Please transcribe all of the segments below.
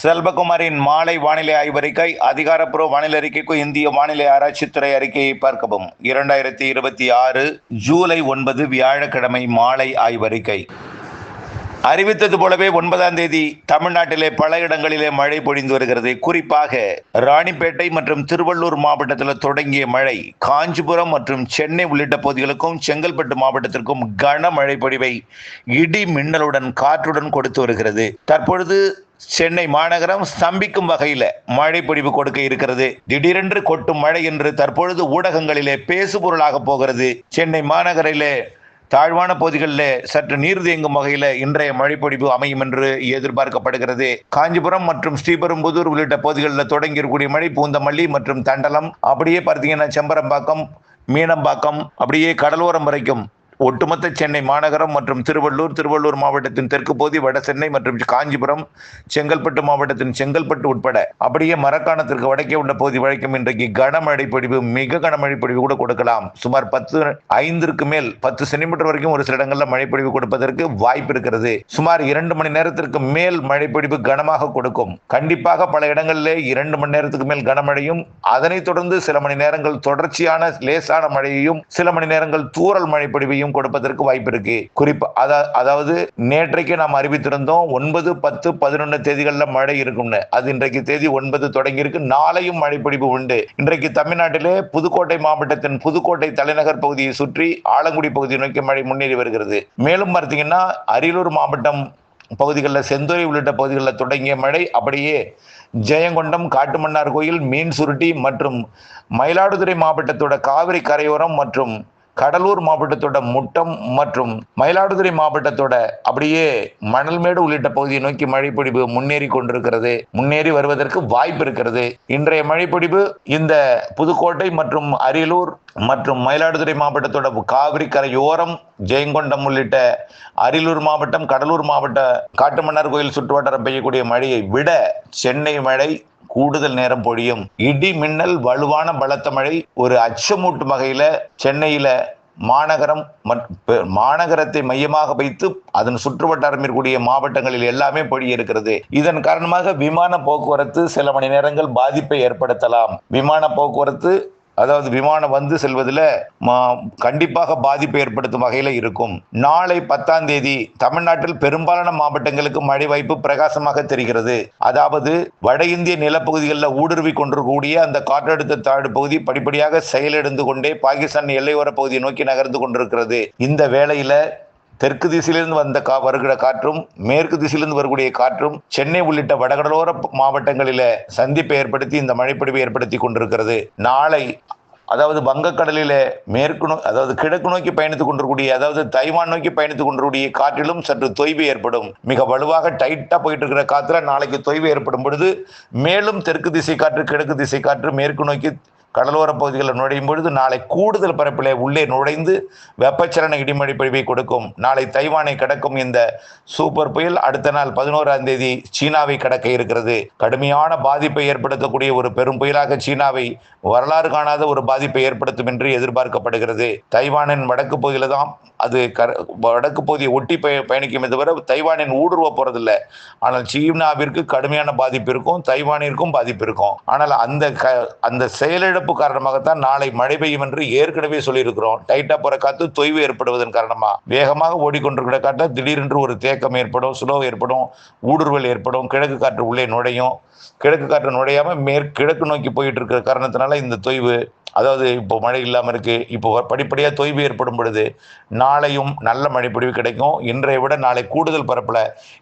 செல்வகுமாரின் மாலை வானிலை ஆய்வறிக்கை. அதிகாரப்பூர்வ வானிலை அறிக்கைக்கு இந்திய வானிலை ஆராய்ச்சித்துறை அறிக்கையை பார்க்கவும். 2026 ஜூலை 9 வியாழக்கிழமை மாலை ஆய்வறிக்கை. அறிவித்தது போலவே 9ஆம் தேதி தமிழ்நாட்டிலே பல இடங்களிலே மழை பொழிந்து வருகிறது. குறிப்பாக ராணிப்பேட்டை மற்றும் திருவள்ளூர் மாவட்டத்தில் தொடங்கிய மழை காஞ்சிபுரம் மற்றும் சென்னை உள்ளிட்ட பகுதிகளுக்கும் செங்கல்பட்டு மாவட்டத்திற்கும் கனமழை பொழிவை இடி மின்னலுடன் காற்றுடன் கொடுத்து வருகிறது. தற்பொழுது சென்னை மாநகரம் ஸ்தம்பிக்கும் வகையில் மழை பொழிவு கொடுக்க இருக்கிறது. திடீரென்று கொட்டும் மழை என்று தற்பொழுது ஊடகங்களிலே பேசுபொருளாக போகிறது. சென்னை மாநகரிலே தாழ்வான பகுதிகளில் சற்று நீர் தேங்கும் வகையில் இன்றைய மழைப்பொழிவு அமையும் என்று எதிர்பார்க்கப்படுகிறது. காஞ்சிபுரம் மற்றும் ஸ்ரீபெரும்புதூர் உள்ளிட்ட பகுதிகளில் தொடங்கியிருக்கூடிய மழை பூந்தமல்லி மற்றும் தண்டலம், அப்படியே பார்த்தீங்கன்னா செம்பரம்பாக்கம், மீனம்பாக்கம், அப்படியே கடலோரம் வரைக்கும் ஒட்டுமொத்த சென்னை மாநகரம் மற்றும் திருவள்ளூர் மாவட்டத்தின் தெற்கு பகுதி, வட சென்னை மற்றும் காஞ்சிபுரம், செங்கல்பட்டு மாவட்டத்தின் செங்கல்பட்டு உட்பட அப்படியே மரக்காணத்திற்கு வடக்கே உள்ள பகுதி வரைக்கும் இன்றைக்கு கனமழை பொழிவு, மிக கனமழை பொழிவு கூட கொடுக்கலாம். சுமார் 10 மேல் 10 சென்டிமீட்டர் வரைக்கும் ஒரு சில இடங்களில் மழைப்பொழிவு கொடுப்பதற்கு வாய்ப்பு இருக்கிறது. சுமார் 2 மணி நேரத்திற்கு மேல் மழைப்பொழிவு கனமாக கொடுக்கும். கண்டிப்பாக பல இடங்களிலே 2 மணி நேரத்துக்கு மேல் கனமழையும், அதனைத் தொடர்ந்து சில மணி நேரங்கள் தொடர்ச்சியான லேசான மழையையும், சில மணி நேரங்கள் தூறல் மழை பொழிவையும் கொடுப்பதற்கு வாய்ப்பு இருக்கு. அதாவது நேற்றைக்கு நாம் அறிவித்திருந்தோம் 9, 10, 11 தேதிகளில் மழை இருக்கும்னு. அது இன்றைக்கு தேதி 9 தொடங்கி இருக்கு. நாளையும் மழை பொழிவு உண்டு. இன்றைக்கு தமிழ்நாட்டிலே புதுக்கோட்டை மாவட்டத்தின் புதுக்கோட்டை தலைநகர் பகுதியை சுற்றி ஆலங்குடி பகுதியை நோக்கி மழை முன்னேறி வருகிறது. மேலும் பார்த்தீங்கன்னா அரியலூர் மாவட்டம் பகுதிகளில், செந்துறை உள்ளிட்ட பகுதிகளில் தொடங்கிய மழை அப்படியே ஜெயங்கொண்டம், காட்டுமன்னார் கோயில், மீன் சுருட்டி மற்றும் மயிலாடுதுறை மாவட்டத்தோட காவிரி கரையோரம் மற்றும் கடலூர் மாவட்டத்தோட முட்டம் மற்றும் மயிலாடுதுறை மாவட்டத்தோட அப்படியே மணல்மேடு உள்ளிட்ட பகுதியை நோக்கி மழைப்பொழிவு முன்னேறி வருவதற்கு வாய்ப்பு இருக்கிறது. இன்றைய மழைப்பொழிவு இந்த புதுக்கோட்டை மற்றும் அரியலூர் மற்றும் மயிலாடுதுறை மாவட்டத்தோட காவிரி கரையோரம், ஜெயங்கொண்டம் உள்ளிட்ட அரியலூர் மாவட்டம், கடலூர் மாவட்ட காட்டுமன்னார் கோயில் சுற்றுவட்டாரம் பெய்யக்கூடிய மழையை விட சென்னை மழை கூடுதல் நேரம் பொழியும். இடி மின்னல், வலுவான பலத்த மழை ஒரு அச்சமூட்டும் வகையில சென்னையில மாநகரத்தை மையமாக வைத்து அதன் சுற்றுவட்டாரம் இருக்கக்கூடிய மாவட்டங்களில் எல்லாமே பொழிய இருக்கிறது. இதன் காரணமாக விமான போக்குவரத்து சில மணி நேரங்கள் பாதிப்பை ஏற்படுத்தலாம். விமான போக்குவரத்து, அதாவது விமானம் வந்து செல்வதில் கண்டிப்பாக பாதிப்பை ஏற்படுத்தும் வகையில் இருக்கும். நாளை 10ஆம் தேதி தமிழ்நாட்டில் பெரும்பாலான மாவட்டங்களுக்கு மழை வாய்ப்பு பிரகாசமாக தெரிகிறது. அதாவது வட இந்திய நிலப்பகுதிகளில் ஊடுருவி கொண்டிருக்கக்கூடிய அந்த காற்றழுத்த தாழ்வு பகுதி படிப்படியாக செயலிழந்து கொண்டே பாகிஸ்தான் எல்லையோர பகுதியை நோக்கி நகர்ந்து கொண்டிருக்கிறது. இந்த வேளையில தெற்கு திசையிலிருந்து வருகிற காற்றும், மேற்கு திசையிலிருந்து வரக்கூடிய காற்றும் சென்னை உள்ளிட்ட வடகடலோர மாவட்டங்களில சந்திப்பை ஏற்படுத்தி இந்த மழைப்பொழிவை ஏற்படுத்தி கொண்டிருக்கிறது. நாளை அதாவது வங்கக்கடலில கிழக்கு நோக்கி பயணித்துக் கொண்டிருக்கூடிய, அதாவது தைவான் நோக்கி பயணித்துக் கொண்டிருக்கூடிய காற்றிலும் சற்று தொய்வு ஏற்படும். மிக வலுவாக டைட்டா போயிட்டு இருக்கிற காத்துல நாளைக்கு தொய்வு ஏற்படும் பொழுது மேலும் தெற்கு திசை காற்று, கிழக்கு திசை காற்று மேற்கு நோக்கி கடலோர பகுதிகளில் நுழையும் பொழுது நாளை கூடுதல் பரப்பிலே உள்ளே நுழைந்து வெப்பச்சலன இடிமழை பொழிவை கொடுக்கும். நாளை தைவானை கடக்கும் இந்த சூப்பர் புயல் அடுத்த நாள் 11ஆம் தேதி சீனாவை கடக்க இருக்கிறது. கடுமையான பாதிப்பை ஏற்படுத்தக்கூடிய ஒரு பெரும் புயலாக சீனாவை வரலாறு காணாத ஒரு பாதிப்பை ஏற்படுத்தும் என்று எதிர்பார்க்கப்படுகிறது. தைவானின் வடக்கு பகுதியில் தான் அது வடக்கு பகுதியை ஒட்டி பயணிக்குமே தவிர தைவானின் ஊடுருவ போறதில்லை. ஆனால் சீனாவிற்கு கடுமையான பாதிப்பு இருக்கும், தைவானிற்கும் பாதிப்பு இருக்கும். ஆனால் அந்த செயலிழப்பு காரணமாகத்தான் நாளை மழை பெய்யும் என்று ஏற்கனவே சொல்லியிருக்கிறோம். டைட்டா போற காத்து தொய்வு ஏற்படுவதன் காரணமா வேகமாக ஓடிக்கொண்டிருக்கிற காற்று திடீரென்று ஒரு தேக்கம் ஏற்படும், ஸ்லோ ஏற்படும், ஊடுருவல் ஏற்படும், கிழக்கு காற்று உள்ளே நுழையும். கிழக்கு காற்று நுழையாம கிழக்கு நோக்கி போயிட்டு இருக்கிற காரணத்தினால இந்த தொய்வு, அதாவது இப்போ மழை இல்லாமல் இருக்கு. இப்போ படிப்படியாக தொய்வு ஏற்படும் பொழுது நாளையும் நல்ல மழை பொழிவு கிடைக்கும். இன்றைய விட நாளை கூடுதல் பரப்பில்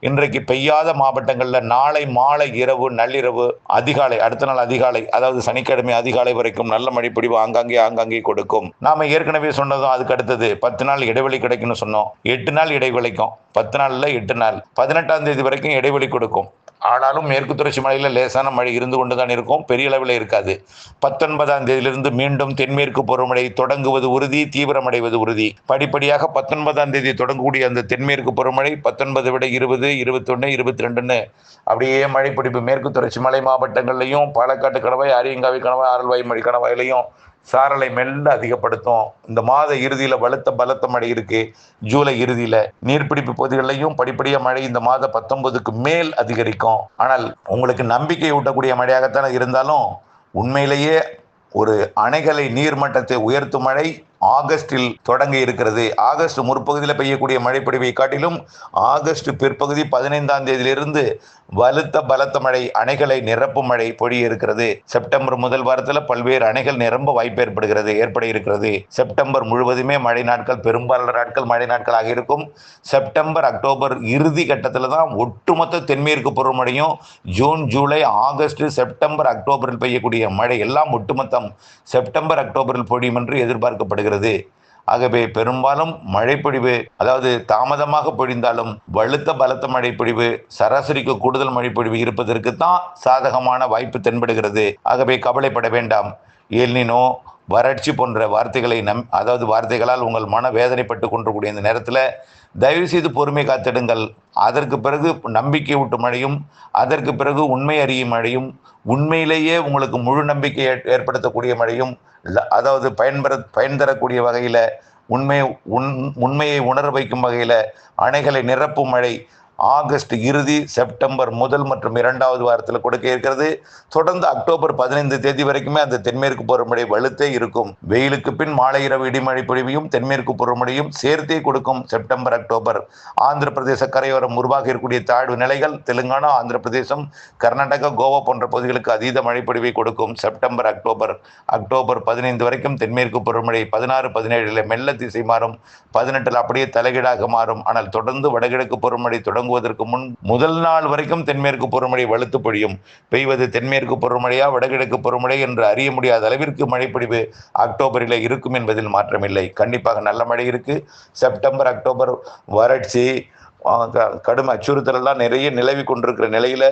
இன்றைக்கு பெய்யாத மாவட்டங்களில் நாளை மாலை, இரவு, நள்ளிரவு, அதிகாலை, அடுத்த நாள் அதிகாலை, அதாவது சனிக்கிழமை அதிகாலை வரைக்கும் நல்ல மழை பொழிவு ஆங்காங்கே கொடுக்கும். நாம ஏற்கனவே சொன்னதும் அதுக்கு அடுத்தது 10 நாள் இடைவெளி கிடைக்கும்னு சொன்னோம். 8 நாள் இடைவெளிக்கும், 10 நாள்ல 8 நாள், 18ஆம் தேதி வரைக்கும் இடைவெளி கொடுக்கும். ஆனாலும் மேற்கு தொடர்ச்சி மலையில் லேசான மழை இருந்து கொண்டுதான் இருக்கும், பெரிய அளவில் இருக்காது. 19ஆம் தேதியிலிருந்து மீண்டும் தென்மேற்கு பருவமழை தொடங்குவது உறுதி, தீவிரமடைவது உறுதி. படிப்படியாக 19ஆம் தேதி தொடங்கக்கூடிய அந்த தென்மேற்கு பருவமழை 19 விட 20, 21, 22ன்னு அப்படியே மழைப்பிடிப்பு மேற்கு தொடர்ச்சி மலை மாவட்டங்கள்லையும், பாலக்காட்டு கணவாய், அரியங்காவி கணவாய், ஆரல்வாய்மொழி கணவாயிலையும் சாரலை மெல்ல அதிகப்படுத்தும். இந்த மாத இறுதியில பலத்த மழை இருக்கு. ஜூலை இறுதியில நீர்பிடிப்பு பகுதிகளிலையும் படிப்படியா மழை இந்த மாத 19க்கு மேல் அதிகரிக்கும். ஆனால் உங்களுக்கு நம்பிக்கை ஊட்டக்கூடிய மழையாகத்தான் இருந்தாலும் உண்மையிலேயே ஒரு அணைகளை நீர்மட்டத்தை உயர்த்தும் மழை ஆகஸ்டில் தொடங்க இருக்கிறது. ஆகஸ்ட் முற்பகுதியில் பெய்யக்கூடிய மழைப்பொழிவை காட்டிலும் ஆகஸ்ட் பிற்பகுதி 15ஆம் தேதியிலிருந்து பலத்த மழை, அணைகளை நிரப்பும் மழை பொழிய இருக்கிறது. செப்டம்பர் முதல் வாரத்தில் பல்வேறு அணைகள் நிரம்ப வாய்ப்பு ஏற்பட இருக்கிறது. செப்டம்பர் முழுவதுமே மழை நாட்கள், பெரும்பாலான நாட்கள் மழை நாட்களாக இருக்கும். செப்டம்பர் அக்டோபர் இறுதி கட்டத்தில் தான் ஒட்டுமொத்த தென்மேற்கு பருவமழையும் ஜூன் ஜூலை ஆகஸ்ட் செப்டம்பர் அக்டோபரில் பெய்யக்கூடிய மழை எல்லாம் ஒட்டுமொத்தம் செப்டம்பர் அக்டோபரில் பொழியும் என்று எதிர்பார்க்கப்படுகிறது. ஆகவே பெரும்பாலும் மழைப்பொழிவு, அதாவது தாமதமாக பொழிந்தாலும் பலத்த மழைப்பொழிவு, சராசரிக்கு கூடுதல் மழைப்பொழிவு இருப்பதற்கு தான் சாதகமான வாய்ப்பு தென்படுகிறது. ஆகவே கவலைப்பட வேண்டாம். எல்னினோ, வறட்சி போன்ற வார்த்தைகளால் உங்கள் மன வேதனைப்பட்டு கொண்டிருக்கூடிய இந்த நேரத்தில் தயவு செய்து பொறுமை காத்திடுங்கள். அதற்கு பிறகு நம்பிக்கை ஊட்டும் மழையும், அதற்கு பிறகு உண்மை அறியும் மழையும், உண்மையிலேயே உங்களுக்கு முழு நம்பிக்கை ஏற்படுத்தக்கூடிய மழையும், அதாவது பயன் தரக்கூடிய வகையில் உண்மையை உணர வைக்கும் வகையில் அணைகளை நிரப்பும் மழை ஆகஸ்ட் இறுதி, செப்டம்பர் முதல் மற்றும் 2வது வாரத்தில் கொடுக்க இருக்கிறது. தொடர்ந்து அக்டோபர் 15 தேதி வரைக்குமே அந்த தென்மேற்கு பருவமழை வலுத்தே இருக்கும். வெயிலுக்கு பின் மாலை இரவு இடிமழை பொழிவையும் தென்மேற்கு பருவமழையும் சேர்த்தே கொடுக்கும் செப்டம்பர் அக்டோபர். ஆந்திர பிரதேச கரையோரம் உருவாக இருக்கக்கூடிய தாழ்வு நிலைகள் தெலுங்கானா, ஆந்திர பிரதேசம், கர்நாடகா, கோவா போன்ற பகுதிகளுக்கு அதீத மழைப்பொழிவை கொடுக்கும் செப்டம்பர் அக்டோபர். அக்டோபர் 15 வரைக்கும் தென்மேற்கு பருவமழை 16, 17 மெல்ல திசை மாறும். 18 அப்படியே தலைகீழாக மாறும். ஆனால் தொடர்ந்து வடகிழக்கு பருவமழை தொடங்குவதற்கு முன் முதல் நாள் வரைக்கும் தென்மேற்கு பருவமழை வலுத்து பொழியும். பெய்வது தென்மேற்கு பருவமழையா வடகிழக்கு பருவமழை என்று அறிய முடியாத அளவிற்கு மழைப்பொழிவு அக்டோபரில் இருக்கும் என்பதில் மாற்றமில்லை. கண்டிப்பாக நல்ல மழை இருக்கு. செப்டம்பர் அக்டோபர் வறட்சி, கடும் அச்சுறுத்தல் எல்லாம் நிறைய நிலவி கொண்டிருக்கிற நிலையில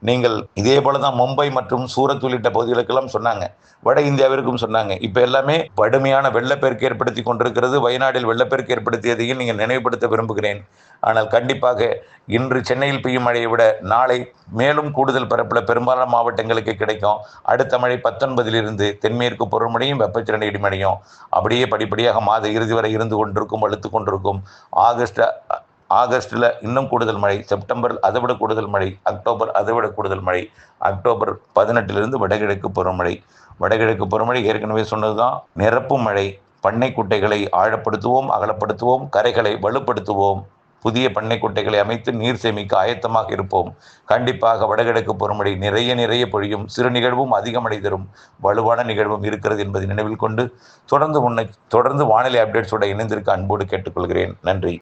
நீங்கள் இதே போலதான் மும்பை மற்றும் சூரத் உள்ளிட்ட பகுதிகளுக்கெல்லாம் சொன்னாங்க, வட இந்தியாவிற்கும் சொன்னாங்க. இப்ப எல்லாமே கடுமையான வெள்ளப்பெருக்கு ஏற்படுத்தி கொண்டிருக்கிறது. வயநாட்டில் வெள்ளப்பெருக்கு ஏற்படுத்தியதையும் நீங்கள் நினைவுபடுத்த விரும்புகிறேன். ஆனால் கண்டிப்பாக இன்று சென்னையில் பெய்யும் மழையை விட நாளை மேலும் கூடுதல் பரப்பில் பெரும்பாலான மாவட்டங்களுக்கு கிடைக்கும். அடுத்த மழை 19லிருந்து தென்மேற்கு பருவமழையும் வெப்பச்சலன இடிமழையும் அப்படியே படிப்படியாக மாத இறுதி வரை இருந்து கொண்டிருக்கும், வலுத்து கொண்டிருக்கும். ஆகஸ்டில் இன்னும் கூடுதல் மழை, செப்டம்பரில் அதை விட கூடுதல் மழை, அக்டோபர் அதை விட கூடுதல் மழை. அக்டோபர் 18லிருந்து வடகிழக்கு பருவமழை. வடகிழக்கு பருவமழை ஏற்கனவே சொன்னதுதான், நிரப்பும் மழை. பண்ணை குட்டைகளை ஆழப்படுத்துவோம், அகலப்படுத்துவோம், கரைகளை வலுப்படுத்துவோம். புதிய பண்ணை குட்டைகளை அமைத்து நீர் சேமிக்க ஆயத்தமாக இருப்போம். கண்டிப்பாக வடகிழக்கு பருவமழை நிறைய பொழியும். சிறு நிகழ்வும் அதிக மழை தரும் வலுவான நிகழ்வும் இருக்கிறது என்பதை நினைவில் கொண்டு தொடர்ந்து வானிலை அப்டேட்ஸோட இணைந்திருக்க அன்போடு கேட்டுக்கொள்கிறேன். நன்றி.